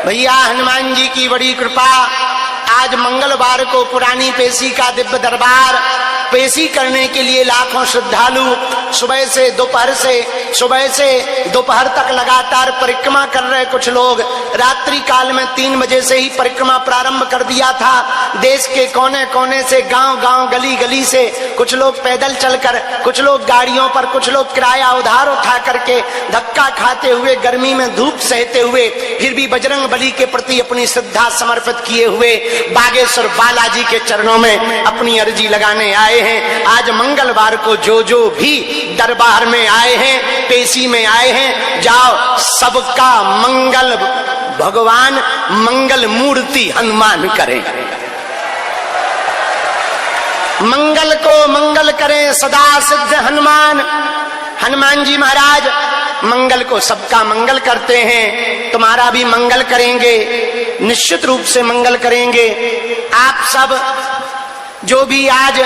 भैया हनुमान जी की बड़ी कृपा। आज मंगलवार को पुरानी पेशी का दिव्य दरबार पेशी करने के लिए लाखों श्रद्धालु सुबह से दोपहर तक लगातार परिक्रमा कर रहे। कुछ लोग रात्रि काल में 3 बजे से ही परिक्रमा प्रारंभ कर दिया था। देश के कोने कोने से, गांव-गांव, गली-गली से कुछ लोग पैदल चलकर, कुछ लोग गाड़ियों पर, कुछ लोग किराया उधार उठा करके, धक्का खाते हुए, गर्मी में धूप सहते हुए, फिर भी बजरंग बली के प्रति अपनी श्रद्धा समर्पित किए हुए बागेश्वर बालाजी के चरणों में अपनी अर्जी लगाने आए हैं। आज मंगलवार को जो भी दरबार में आए हैं, पेशी में आए हैं, जाओ सबका मंगल भगवान, मंगल मूर्ति हनुमान करें। मंगल को मंगल करें सदा सिद्ध हनुमान। हनुमान जी महाराज मंगल को सबका मंगल करते हैं, तुम्हारा भी मंगल करेंगे, निश्चित रूप से मंगल करेंगे। आप सब जो भी आज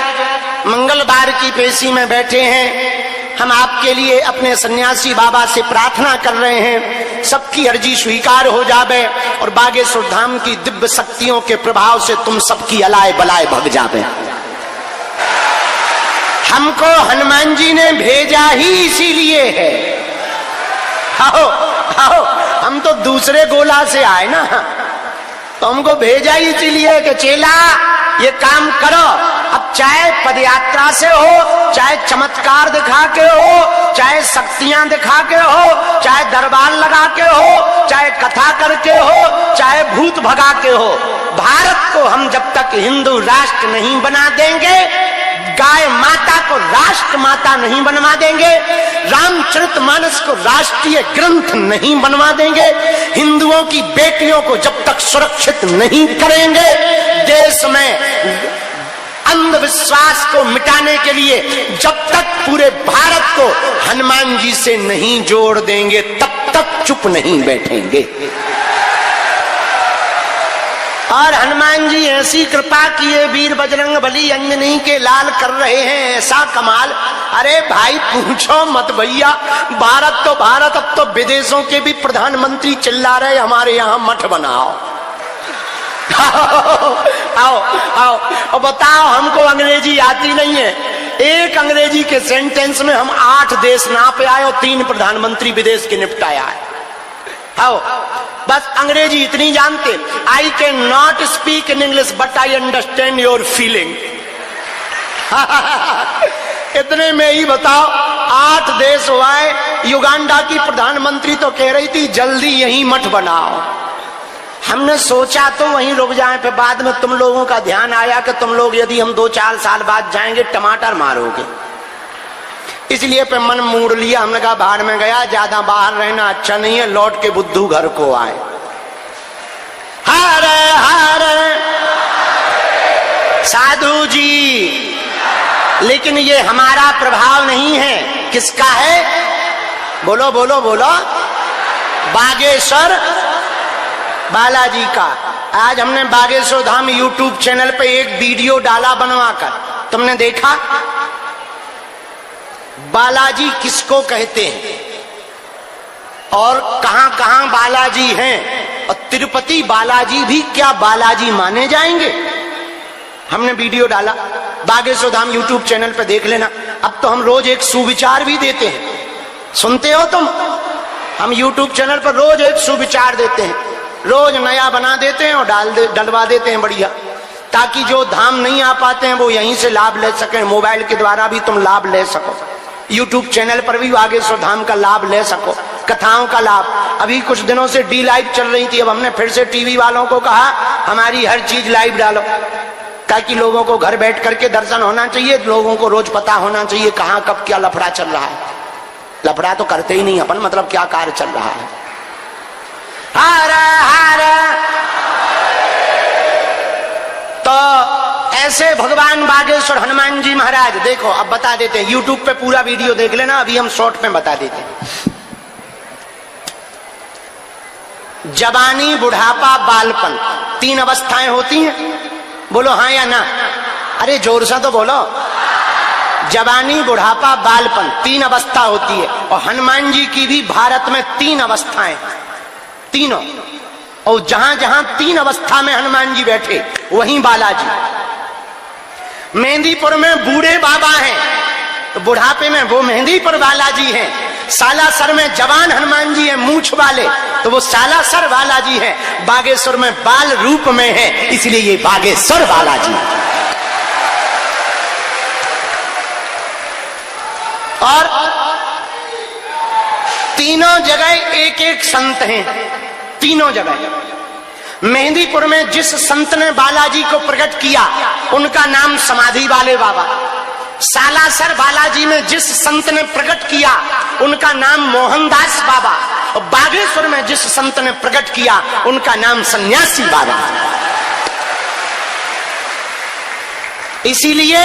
मंगलवार की पेशी में बैठे हैं, हम आपके लिए अपने सन्यासी बाबा से प्रार्थना कर रहे हैं, सबकी अर्जी स्वीकार हो जावे और बागेश्वर धाम की दिव्य शक्तियों के प्रभाव से तुम सबकी अलाय बलाय भग जावे। हमको हनुमान जी ने भेजा ही इसीलिए है। आओ आओ, हम तो दूसरे गोला से आए ना, तो हमको भेजा ही इसीलिए कि चेला ये काम करो। अब चाहे पदयात्रा से हो, चाहे चमत्कार दिखा के हो, चाहे शक्तियां दिखा के हो, चाहे दरबार लगा के हो, चाहे कथा करके हो, चाहे भूत भगा के हो, भारत को हम जब तक हिंदू राष्ट्र नहीं बना देंगे, गाय माता को राष्ट्र माता नहीं बनवा देंगे, रामचरितमानस को राष्ट्रीय ग्रंथ नहीं बनवा देंगे, हिंदुओं की बेटियों को जब तक सुरक्षित नहीं करेंगे, देश में अंधविश्वास को मिटाने के लिए जब तक पूरे भारत को हनुमान जी से नहीं जोड़ देंगे, तब तक चुप नहीं बैठेंगे। और हनुमान जी ऐसी कृपा किए, वीर बजरंग बली अंजनी के लाल कर रहे हैं ऐसा कमाल। अरे भाई पूछो मत भैया, भारत तो भारत, अब तो विदेशों के भी प्रधानमंत्री चिल्ला रहे हमारे यहाँ मठ बनाओ। आओ आओ और बताओ, हमको अंग्रेजी आती नहीं है, एक अंग्रेजी के सेंटेंस में हम 8 देश नाप आए और 3 प्रधानमंत्री विदेश के निपटाया है। आओ बस अंग्रेजी इतनी जानते, I can not speak in English but I understand your feeling. इतने में ही बताओ 8 देश हुए। युगांडा की प्रधानमंत्री तो कह रही थी जल्दी यही मठ बनाओ। हमने सोचा तो वहीं रुक जाए, फिर बाद में तुम लोगों का ध्यान आया कि तुम लोग यदि हम 2-4 साल बाद जाएंगे टमाटर मारोगे, इसलिए पे मन मोड़ लिया। हमने कहा बाहर में गया, ज्यादा बाहर रहना अच्छा नहीं है, लौट के बुद्धू घर को आए। हर हर साधु जी, लेकिन ये हमारा प्रभाव नहीं है, किसका है? बोलो बोलो बोलो, बागेश्वर बालाजी का। आज हमने बागेश्वर धाम यूट्यूब चैनल पे एक वीडियो डाला बनवाकर, तुमने देखा? बालाजी किसको कहते हैं और कहां कहां बालाजी हैं, और तिरुपति बालाजी भी क्या बालाजी माने जाएंगे? हमने वीडियो डाला, बागेश्वर धाम यूट्यूब चैनल पे देख लेना। अब तो हम रोज एक सुविचार भी देते हैं, सुनते हो तुम? हम यूट्यूब चैनल पर रोज एक सुविचार देते हैं, रोज नया बना देते हैं और डलवा देते हैं बढ़िया, ताकि जो धाम नहीं आ पाते हैं वो यहीं से लाभ ले सकें। मोबाइल के द्वारा भी तुम लाभ ले सको, यूट्यूब चैनल पर भी बागेश्वर धाम का लाभ ले सको, कथाओं का लाभ। अभी कुछ दिनों से डी लाइव चल रही थी, अब हमने फिर से टीवी वालों को कहा हमारी हर चीज लाइव डालो, ताकि लोगों को घर बैठ करके दर्शन होना चाहिए, लोगों को रोज पता होना चाहिए कहाँ कब क्या लफड़ा चल रहा है। लफड़ा तो करते ही नहीं अपन, मतलब क्या कार्य चल रहा है। हर हर, तो ऐसे भगवान बागेश्वर हनुमान जी महाराज, देखो अब बता देते हैं, यूट्यूब पे पूरा वीडियो देख लेना, अभी हम शॉर्ट में बता देते हैं। जवानी, बुढ़ापा, बालपन, 3 अवस्थाएं होती हैं, बोलो हाँ या ना? अरे जोर से तो बोलो। जवानी, बुढ़ापा, बालपन, 3 अवस्था होती है, और हनुमान जी की भी भारत में 3 अवस्थाएं, तीनों। और जहां जहां 3 अवस्था में हनुमान जी बैठे वहीं बालाजी। मेहंदीपुर में बूढ़े बाबा हैं तो बुढ़ापे में वो मेहंदीपुर बालाजी हैं। सालासर में जवान हनुमान जी हैं मूंछ वाले तो वो सालासर बालाजी हैं। बागेश्वर में बाल रूप में है इसलिए ये बागेश्वर बालाजी। और तीनों जगह एक एक संत हैं, तीनों जगह। मेहंदीपुर में जिस संत ने बालाजी को प्रकट किया उनका नाम समाधि वाले बाबा। सालासर बालाजी में जिस संत ने प्रकट किया उनका नाम मोहनदास बाबा। और बागेश्वर में जिस संत ने प्रकट किया उनका नाम सन्यासी बाबा। इसीलिए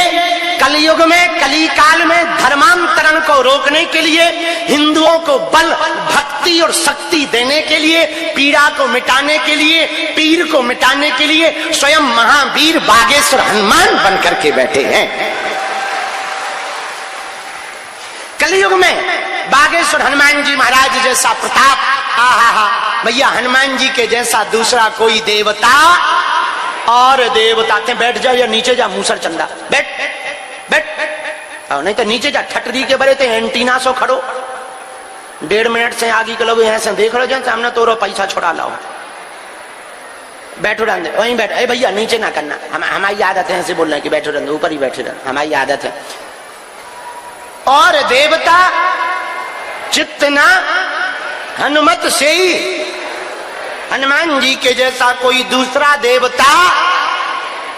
कलयुग में कलिकाल में धर्मांतरण को रोकने के लिए, हिंदुओं को बल भक्ति और शक्ति देने के लिए, पीड़ा को मिटाने के लिए, पीर को मिटाने के लिए स्वयं महावीर बागेश्वर हनुमान बनकर के बैठे हैं। कलयुग में बागेश्वर हनुमान जी महाराज जैसा प्रताप, आहा भैया नहीं जी के जैसा दूसरा कोई देवता और देवता के बैठ जाओ या नीचे जा मूसर चंदा बैठ बैठ बैठ और नहीं तो नीचे जा ठटरी के बड़े थे एंटीना सो खड़ो 1.5 मिनट से आगे के लोग यहाँ से देख लो जन सामने तोरो पैसा छोड़ा लाओ बैठो रहने वहीं बैठ। अरे भैया नीचे ना करना, हमारी आदत है ऐसे बोलना कि बैठो रहने, ऊपर ही बैठे रहना, हमारी आदत है। और देवता चित्तना हनुमत से ही, हनुमान जी के जैसा कोई दूसरा देवता।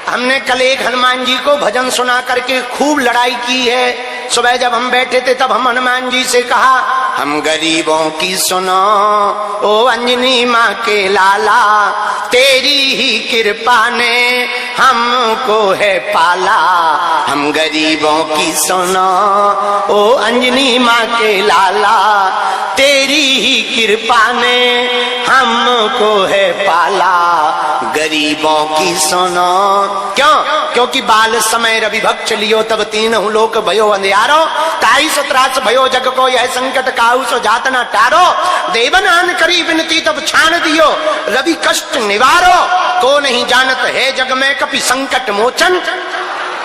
हमने कल एक हनुमान जी को भजन सुना करके खूब लड़ाई की है। सुबह जब हम बैठे थे तब हम हनुमान जी से कहा, हम गरीबों की सुनो ओ अंजनी माँ के लाला, तेरी ही कृपा ने हमको है पाला। हम गरीबों की सुनो ओ अंजनी माँ के लाला, तेरी ही कृपा ने हमको है पाला। गरीबों की सुनो, क्यों? क्योंकि बाल समय रवि भक्त लियो तब तीनों लोक भयो अंधियारो, ताई सो त्रास भयो जग को यह संकट काहू सो जात ना टारो। देवनान करी विनती तब छान दियो, रवि कष्ट निवारो, को नहीं जानत है जग में कपि संकट मोचन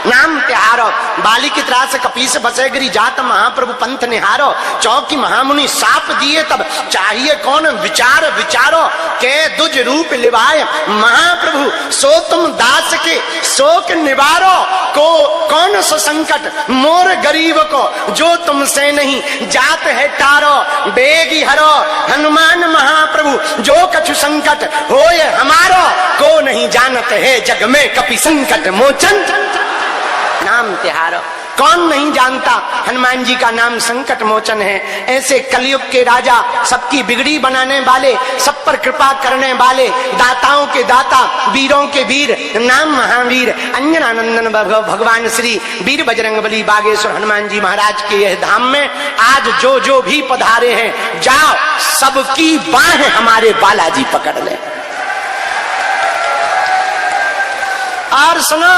नाम त्यारो। बाली की त्रास कपीस बसे गिरी जात महाप्रभु पंथ निहारो। चौकी महामुनि साप दिए तब चाहिए कौन विचार विचारो, के दुज रूप लिवाए महाप्रभु सो तुम दास के शोक निवारो। को कौन सो संकट मोर गरीब को जो तुमसे नहीं जात है टारो। बेगी हरो हनुमान महाप्रभु जो कछु संकट होए हमारो, को नहीं जानत है जग में कपि संकट मोचन नाम तिहारो। कौन नहीं जानता हनुमान जी का नाम संकट मोचन है। ऐसे कलयुग के राजा, सबकी बिगड़ी बनाने वाले, सब पर कृपा करने वाले, दाताओं के दाता, वीरों के वीर, नाम महावीर अंजनानंदन भगवान श्री वीर बजरंगबली बागेश्वर हनुमान जी महाराज के यह धाम में आज जो जो भी पधारे हैं, जाओ सबकी बाहें हमारे बालाजी पकड़ ले। और सुनो,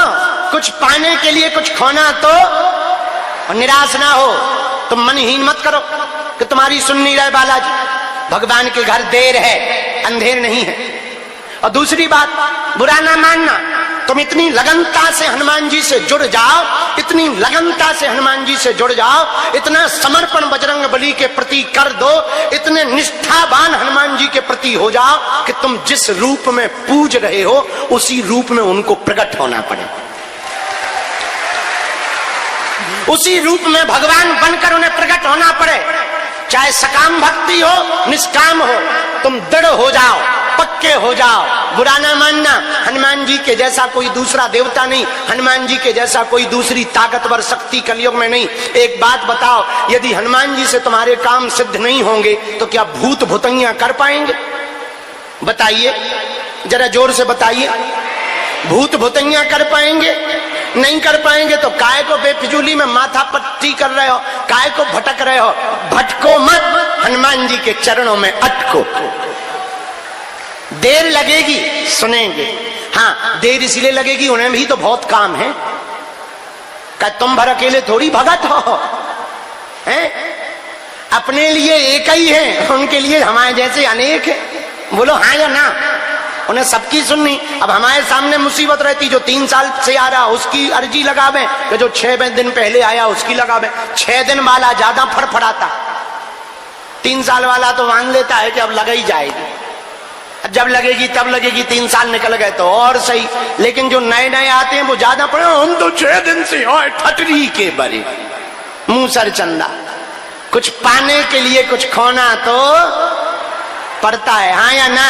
कुछ पाने के लिए कुछ खोना तो और निराश ना हो। तुम मनहीन मत करो कि तुम्हारी सुन नहीं रहे बालाजी। भगवान के घर देर है, अंधेर नहीं है। और दूसरी बात, बुरा ना मानना, तुम इतनी लगनता से हनुमान जी से जुड़ जाओ, इतनी लगनता से हनुमान जी से जुड़ जाओ, इतना समर्पण बजरंगबली के प्रति कर दो, इतने निष्ठावान हनुमान जी के प्रति हो जाओ कि तुम जिस रूप में पूज रहे हो उसी रूप में उनको प्रकट होना पड़े, उसी रूप में भगवान बनकर उन्हें प्रकट होना पड़े। चाहे सकाम भक्ति हो निष्काम हो, तुम दृढ़ हो जाओ, पक्के हो जाओ। बुरा ना मानना, हनुमान जी के जैसा कोई दूसरा देवता नहीं, हनुमान जी के जैसा कोई दूसरी ताकतवर शक्ति कलयुग में नहीं। एक बात बताओ, यदि हनुमान जी से तुम्हारे काम सिद्ध नहीं होंगे तो क्या भूत भूतैया कर पाएंगे? बताइए, जरा जोर से बताइए। भूत भूतैया कर पाएंगे? नहीं कर पाएंगे। तो काय को बेफिजूली में माथा पट्टी कर रहे हो, काय को भटक रहे हो? भटको मत, हनुमान जी के चरणों में अटको। देर लगेगी, सुनेंगे। हाँ, देर इसलिए लगेगी, उन्हें भी तो बहुत काम है। क्या तुम भर अकेले थोड़ी भगत हो? हैं? अपने लिए एक ही है, उनके लिए हमारे जैसे अनेक है। बोलो हाँ या ना? उन्हें सबकी सुननी। अब हमारे सामने मुसीबत रहती, जो 3 साल से आ रहा उसकी अर्जी लगावे, तो जो 6 दिन पहले आया उसकी लगावे। 6 दिन वाला ज्यादा फड़फड़ाता, 3 साल वाला तो मान लेता है कि अब लग ही जाएगी, जब लगेगी तब लगेगी, 3 साल निकल गए तो और सही। लेकिन जो नए नए आते हैं वो ज्यादा पड़े, हम तो 6 दिन से और ठटरी के बरे, मुंह सर चंदा। कुछ पाने के लिए कुछ खोना तो पड़ता है, हाँ या ना?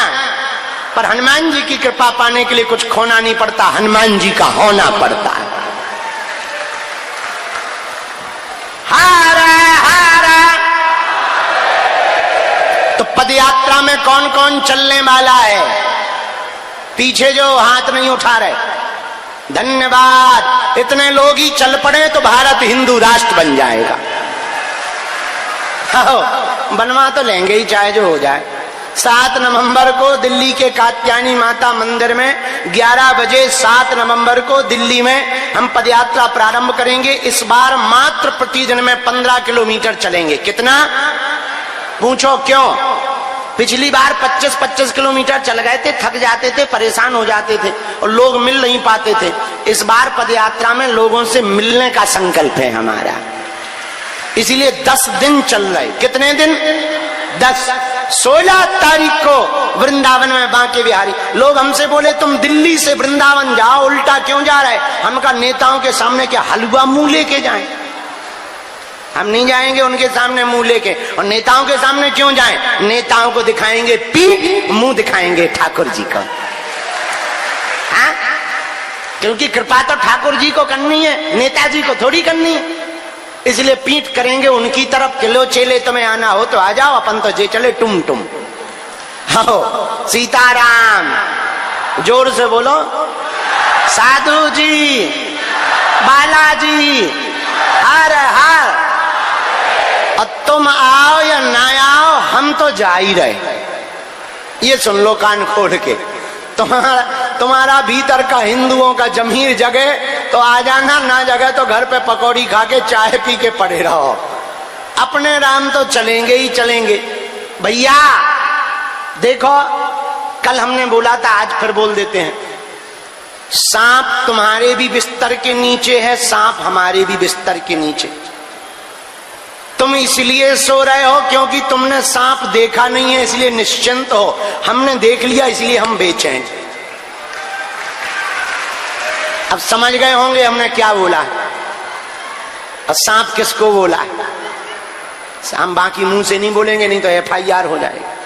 पर हनुमान जी की कृपा पाने के लिए कुछ खोना नहीं पड़ता, हनुमान जी का होना पड़ता है। हारा हारा। तो पदयात्रा में कौन कौन चलने वाला है? पीछे जो हाथ नहीं उठा रहे, धन्यवाद। इतने लोग ही चल पड़े तो भारत हिंदू राष्ट्र बन जाएगा। बनवा तो लेंगे ही, चाहे जो हो जाए। 7 नवंबर को दिल्ली के कात्यायनी माता मंदिर में 11 बजे 7 नवंबर को दिल्ली में हम पदयात्रा प्रारंभ करेंगे। इस बार मात्र प्रतिदिन में 15 किलोमीटर चलेंगे। कितना? पूछो क्यों? पिछली बार 25-25 किलोमीटर चल गए थे, थक जाते थे, परेशान हो जाते थे और लोग मिल नहीं पाते थे। इस बार पदयात्रा में लोगों से मिलने का संकल्प है हमारा, इसीलिए 10 दिन चल रहे। कितने दिन? 10। 16 तारीख को वृंदावन में बांके बिहारी। लोग हमसे बोले तुम दिल्ली से वृंदावन जाओ, उल्टा क्यों जा रहे? हम कहा नेताओं के सामने क्या हलवा मुंह लेके जाएं? हम नहीं जाएंगे उनके सामने मुंह लेके। और नेताओं के सामने क्यों जाएं? नेताओं को दिखाएंगे पीठ, मुंह दिखाएंगे ठाकुर जी को। हाँ? क्योंकि कृपा तो ठाकुर जी को करनी है, नेताजी को थोड़ी करनी है। इसलिए पीठ करेंगे उनकी तरफ। चलो चेले तुम्हें आना हो तो आ जाओ, अपन तो जे चले टुम टुम। हो सीताराम, जोर से बोलो। साधु जी, बालाजी, हर हर। और तुम आओ या ना आओ, हम तो जा ही रहे। ये सुन लो कान खोल के। तुम्हारा भीतर का हिंदुओं का जमीर जगे तो आ जाना, ना जगे तो घर पे पकौड़ी खा के चाय पी के पड़े रहो। अपने राम तो चलेंगे ही चलेंगे। भैया देखो, कल हमने बोला था, आज फिर बोल देते हैं। सांप तुम्हारे भी बिस्तर के नीचे है, सांप हमारे भी बिस्तर के नीचे। तुम इसलिए सो रहे हो क्योंकि तुमने सांप देखा नहीं है, इसलिए निश्चिंत हो। हमने देख लिया इसलिए हम बेचैन। अब समझ गए होंगे हमने क्या बोला और सांप किसको बोला। हम बाकी मुंह से नहीं बोलेंगे, नहीं तो FIR हो जाएगा।